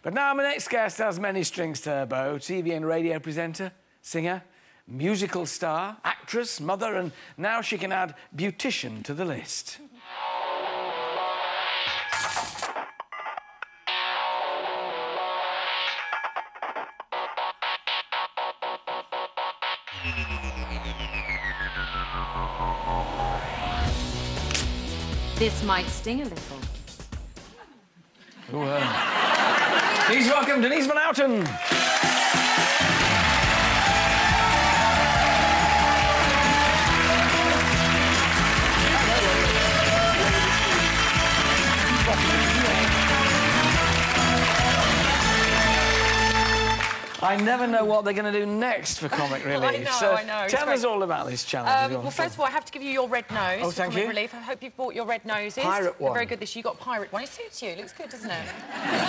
But now my next guest has many strings to her bow. TV and radio presenter, singer, musical star, actress, mother, and now she can add beautician to the list. This might sting a little. Please welcome Denise Van Outen. I never know what they're going to do next for Comic Relief. I know. Tell us all about this challenge. Well, first of all, I have to give you your red nose. Oh, thank you. Relief. I hope you've bought your red noses. Pirate one. They're very good this year. You got pirate one. It suits you. It looks good, doesn't it?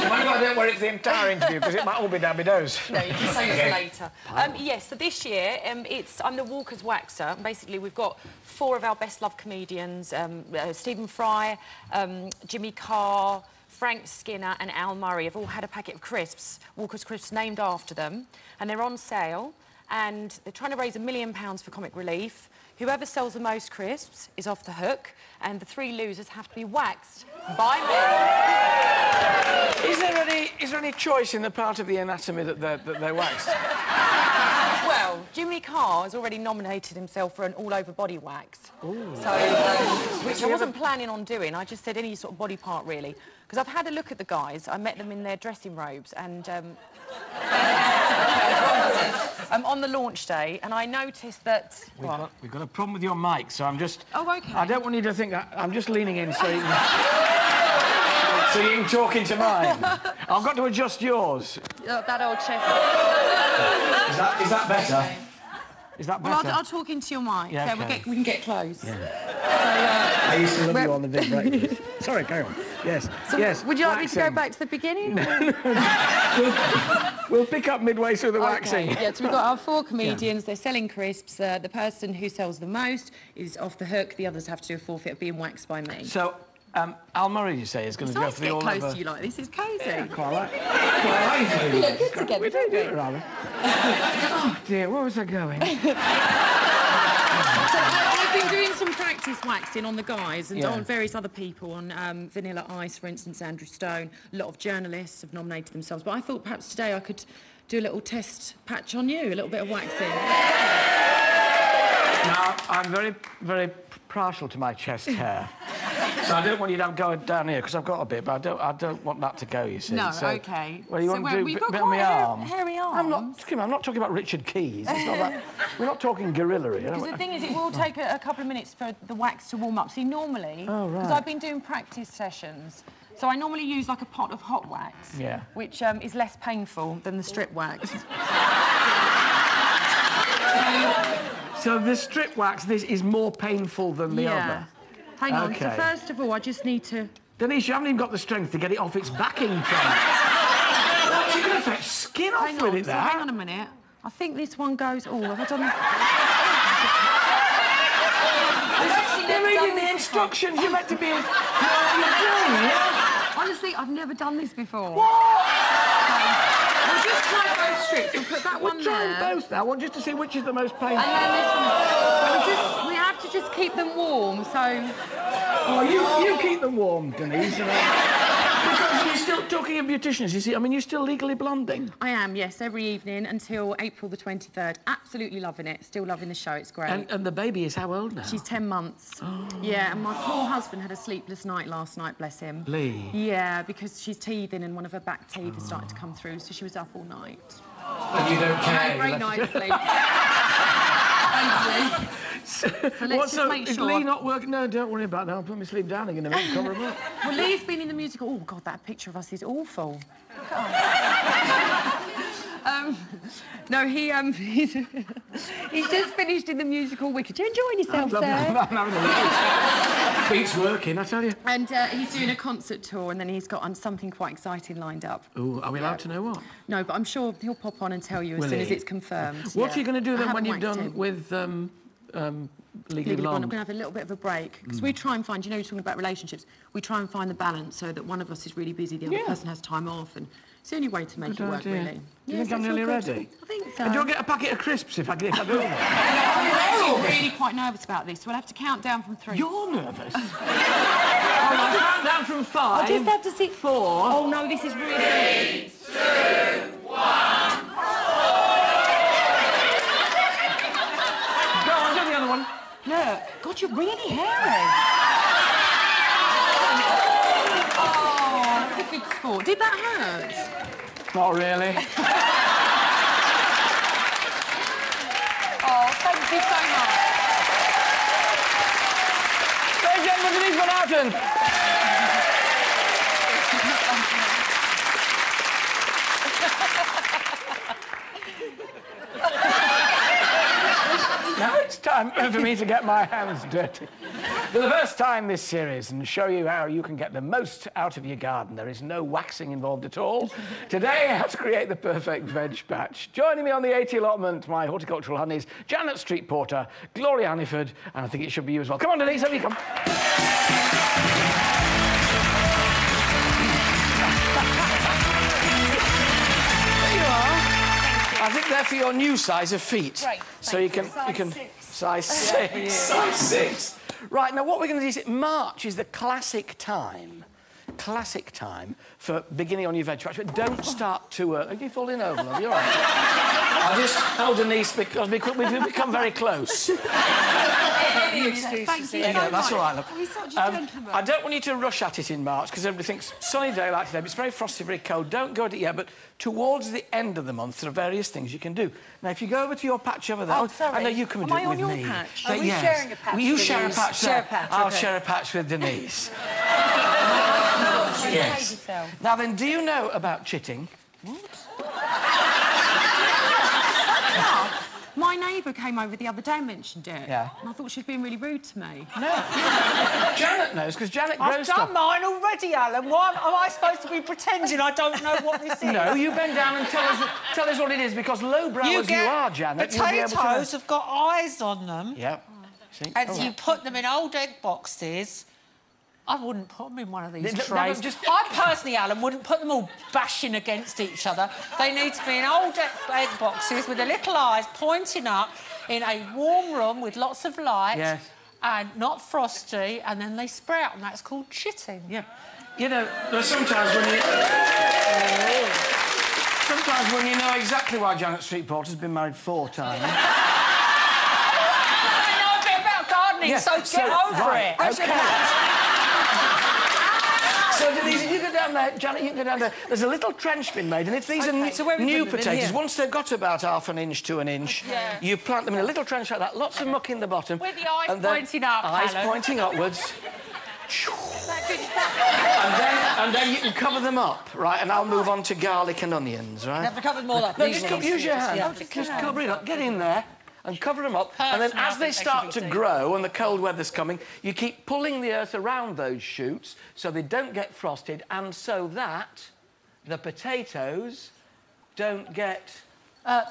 Well, don't worry, it's the entire interview because it might all be dabby-does. No, you can save it for later. Yes, so this year, I'm the Walker's Waxer. Basically, we've got 4 of our best-loved comedians, Stephen Fry, Jimmy Carr, Frank Skinner and Al Murray have all had a packet of crisps, Walker's Crisps, named after them, and they're on sale, and they're trying to raise £1 million for Comic Relief. Whoever sells the most crisps is off the hook, and the 3 losers have to be waxed by me. Is there any choice in the part of the anatomy that they're waxed? Well, Jimmy Carr has already nominated himself for an all-over body wax. Ooh. So, which I wasn't planning on doing. I just said any sort of body part, really. Because I've had a look at the guys. I met them in their dressing robes and... on the launch day, and I noticed that... We've got a problem with your mic, so I'm just... Oh, OK. I don't want you to think that... I'm just leaning in so you can... so you can talk into mine. I've got to adjust yours. That old chest. Is that better? Okay. Is that better? Well, I'll talk into your mic. Yeah, okay. We can get close. Yeah. So, I used to love you on the big break. Sorry, carry on. Yes, so yes. Would you like me to go back to the beginning? We'll pick up midway through the waxing. Yeah, so we've got our 4 comedians. They're selling crisps. The person who sells the most is off the hook. The others have to do a forfeit of being waxed by me. So, Al Murray, you say, is going to go for the all-over... It's nice to get close to you like this. It's cosy. Yeah, quite like. We look good together, we do it, rather. Oh, dear, where was I going? So I've been doing some practice waxing on the guys and on various other people, on Vanilla Ice, for instance, Andrew Stone. A lot of journalists have nominated themselves, but I thought perhaps today I could do a little test patch on you, a little bit of waxing. Now, I'm very, very partial to my chest hair. So I don't want you to go down here, because I've got a bit, but I don't want that to go, you see. No, so, OK. Well, you want to do a bit on my arm? Hairy arms. I'm not talking about Richard Keys. It's not that... We're not talking gorilla here. Because the thing is, it will take a couple of minutes for the wax to warm up. See, normally... Oh, right. Because I've been doing practice sessions, so I normally use, like, a pot of hot wax. Yeah. Which is less painful than the strip wax. So the strip wax, this is more painful than the other? Hang on, so first of all, I just need to... Denise, you haven't even got the strength to get it off its backing train. You're going to fetch skin off with it there. Hang on a minute. I think this one goes... Oh, have I done... You're reading the instructions. You're meant to be... Yeah? Honestly, I've never done this before. What? We'll just try both strips. We'll put that one there. We're trying both now. I want just to see which is the most painful. And then this one. We have to just keep them warm, so... Oh, you keep them warm, Denise. Because you're still talking of beauticians, you see. I mean, you're still legally blonding. I am, yes, every evening until April the 23rd. Absolutely loving it. Still loving the show. It's great. And the baby is how old now? She's 10 months. Oh. Yeah, and my poor husband had a sleepless night last night, bless him. Lee? Yeah, because she's teething and one of her back teeth is starting to come through, so she was up all night. And you don't care? I had a great night's sleep. Thanks, Lee. So let's just make sure... Is Lee not working? No, don't worry about that. I'll put my sleep down again and cover him up. Well, Lee's been in the musical... Oh, God, that picture of us is awful. No, he's just finished in the musical Wicked. You're enjoying yourself, sir? I'm having a look. Beats working, I tell you. And he's doing a concert tour, and then he's got something quite exciting lined up. Oh, are we allowed to know what? No, but I'm sure he'll pop on and tell you as soon as it's confirmed. What are you going to do then when you've done with Legally Blonde? I'm going to have a little bit of a break. Because we try and find, you know, you're talking about relationships, we try and find the balance so that one of us is really busy, the other person has time off, and It's the only way to make it work, really. Do you think I'm nearly ready? I think so. And do I get a packet of crisps if I do that? I'm really quite nervous about this. We'll have to count down from 3. You're nervous? I'll count down from 5. I just have to see 4. Oh, no, this is really... 3, 2, 1. Go on, do the other one. Look, God, you're really hairy. Oh, that's a good sport. Did that hurt? Not really. Oh, thank you so much. Ladies and gentlemen, Denise Van Outen. Now it's time for me to get my hands dirty. For the first time this series, and show you how you can get the most out of your garden. There is no waxing involved at all. Today, how to create the perfect veg patch. Joining me on the 80 allotment, my horticultural honeys, Janet Street Porter, Gloria Hanniford, and I think it should be you as well. Come on, Denise, over you come. I think they're for your new size of feet. Right. So you can size 6. Size 6. Right, now what we're going to do is March is the classic time for beginning on your veg patch, but don't start too early. Are you falling over, love? You're all right. I just held Denise because we've become very close. Thank you so That's all right, love. Oh, he's such a gentleman. I don't want you to rush at it in March because everybody thinks sunny day like today, but it's very frosty, very cold. Don't go at it yet, but towards the end of the month, there are various things you can do. Now, if you go over to your patch over there... Oh, sorry. I know you come and do it with me. Am I on your patch? Are we sharing a patch? Will you share a patch there? Share a patch, I'll okay. share a patch with Denise. Yes. Now then, do you know about chitting? My neighbour came over the other day and mentioned it. Yeah. And I thought she was being really rude to me. No. Janet knows, because Janet grows I've stuff. done mine already, Alan. Why am I supposed to be pretending I don't know what this is? No, you bend down and tell us what it is, because lowbrow as you are, Janet, you'll be able to know. Potatoes have got eyes on them. Yep. See? And you put them in old egg boxes. I wouldn't put them in one of these trays. I personally, Alan, wouldn't put them all bashing against each other. They need to be in old egg boxes with the little eyes pointing up in a warm room with lots of light. Yes. And not frosty, and then they sprout, and that's called chitting. Yeah. You know, there's sometimes when you know exactly why Janet Street Porter's been married 4 times. I know a bit about gardening, so get over it. OK. So, Denise, if you go down there, Janet, you can go down there. There's a little trench been made, and if these are new potatoes, once they've got about half an inch to an inch, you plant them in a little trench like that, lots of muck in the bottom. With the eyes pointing up, Eyes Alan. pointing upwards. and then you can cover them up, right? And I'll move on to garlic and onions, right? Never covered more like No, these. just use your hand. Yeah. Just cover it up. Get in there and cover them up. And then as they start to grow and the cold weather's coming, you keep pulling the earth around those shoots so they don't get frosted and so that the potatoes don't get...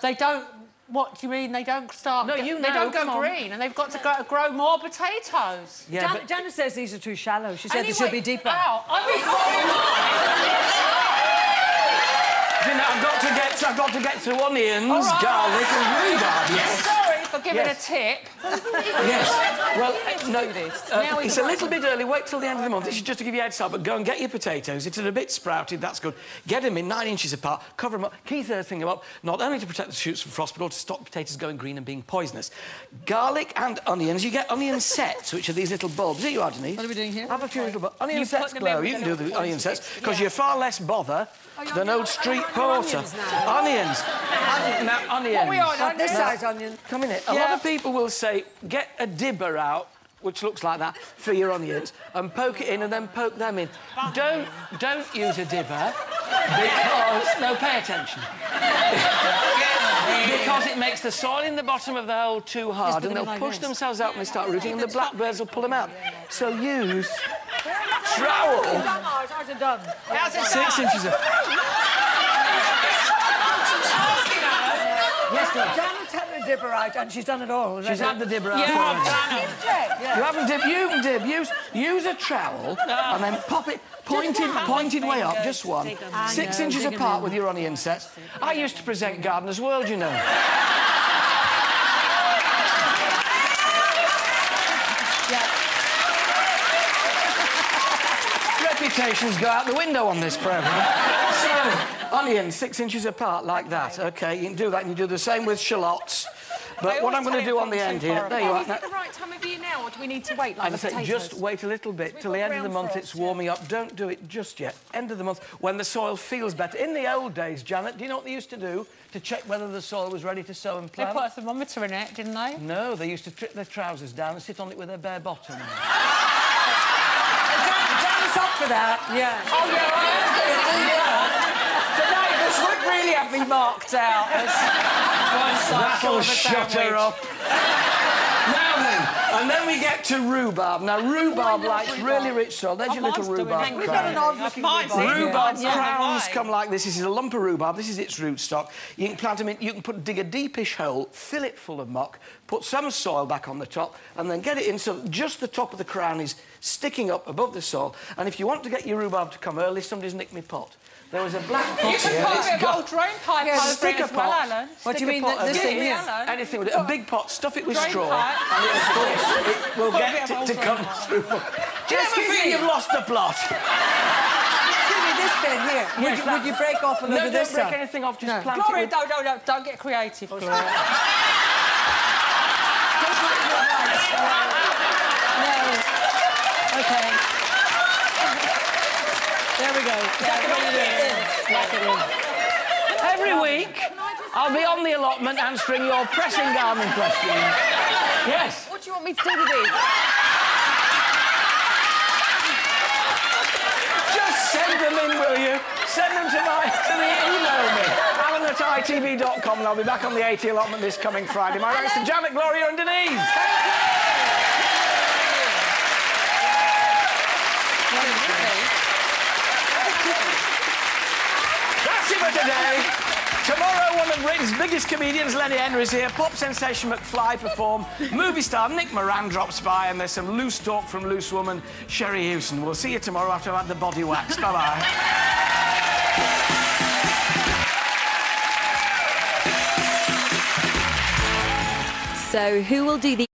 They don't... What do you mean? They don't start... No, you know. They don't go green, and they've got to grow more potatoes. Yeah, Janet says these are too shallow. She said they should be deeper. Ow, You know, I've got to get through onions, garlic and rhubarb. Yes. Sorry for giving a tip. Yes. Well, no, it's a little bit early. Wait till the end of the month. This is just to give you a head start, but go and get your potatoes. If they're a bit sprouted, that's good. Get them in 9 inches apart, cover them up, keep earthing them up, not only to protect the shoots from frost, but also to stop potatoes going green and being poisonous. Garlic and onions. You get onion sets, which are these little bulbs. Here you are, Denise. What are we doing here? Have a few little bulbs. Onion sets glow. You can do the onion sets, because you're far less bother than old Street Porter. Onions. Now, onions. What are we on? This size onion. Come in here. A lot of people will say, get a dibber out, which looks like that, for your onions, and poke it in and then poke them in. Don't use a dibber, because... No, pay attention. Because it makes the soil in the bottom of the hole too hard, and they'll push themselves out when they start rooting, and the blackbirds will pull them out. So use trowel. How's it done? 6 inches of... Yes, Janet, tell me dibber out, and she's done it all. She's had the dibber out. Yeah, I've done it. Yeah. You haven't dipped. You can dip. Use a trowel and then pop it pointed way up, just one, 6 inches apart with your onion sets. I used to present Gardener's World, you know. Reputations go out the window on this programme. So, onions 6 inches apart like that. OK, you can do that, and you do the same with shallots. But what I'm going to do on the end here... There you are. Is it the right time of year now, or do we need to wait, like I say, just wait a little bit till the end of the month. It's warming up. Don't do it just yet. End of the month, when the soil feels better. In the old days, Janet, do you know what they used to do to check whether the soil was ready to sow and plant? They put a thermometer in it, didn't they? No, they used to trip their trousers down and sit on it with their bare bottom. Janet's up for that. Yeah. Oh, yeah, Tonight, this would really have me marked out as one side That'll of a shut her up. Now then, and then we get to rhubarb. Now, rhubarb likes really rich soil. There's your little rhubarb We've got an crown. odd-looking Rhubarb crowns come like this. This is a lump of rhubarb. This is its rootstock. You can plant them in... You can dig a deepish hole, fill it full of muck, put some soil back on the top, and then get it in so that just the top of the crown is sticking up above the soil. And if you want to get your rhubarb to come early, somebody's nicked me pot. There was a black pot You here. can put a bit of old drain pipe over Stick it a as well, pot. Alan. What do you mean, Stick a this pot thing of- here? Alan. Anything with it. A big pot, stuff it with Drain straw, pipe. and it, of course, it will get it to come through. Do you ever feel you've lost the plot? Excuse me, this bit here. Would you break off a No, little of don't this break stuff? anything off, just plant Gloria, it with... don't get creative, Gloria. No. OK. There we go. Every week, I'll be on the allotment answering your pressing gardening questions. Yes. What do you want me to do with these? Just send them in, will you? Send them to the email me, alan@itv.com, and I'll be back on the AT allotment this coming Friday. My thanks to Janet, Gloria and Denise. That's it for today. Tomorrow, one of Britain's biggest comedians, Lenny Henry's here. Pop sensation McFly perform. Movie star Nick Moran drops by, and there's some loose talk from Loose Woman Sherry Hewson. We'll see you tomorrow after I've had the body wax. Bye-bye. So who will do the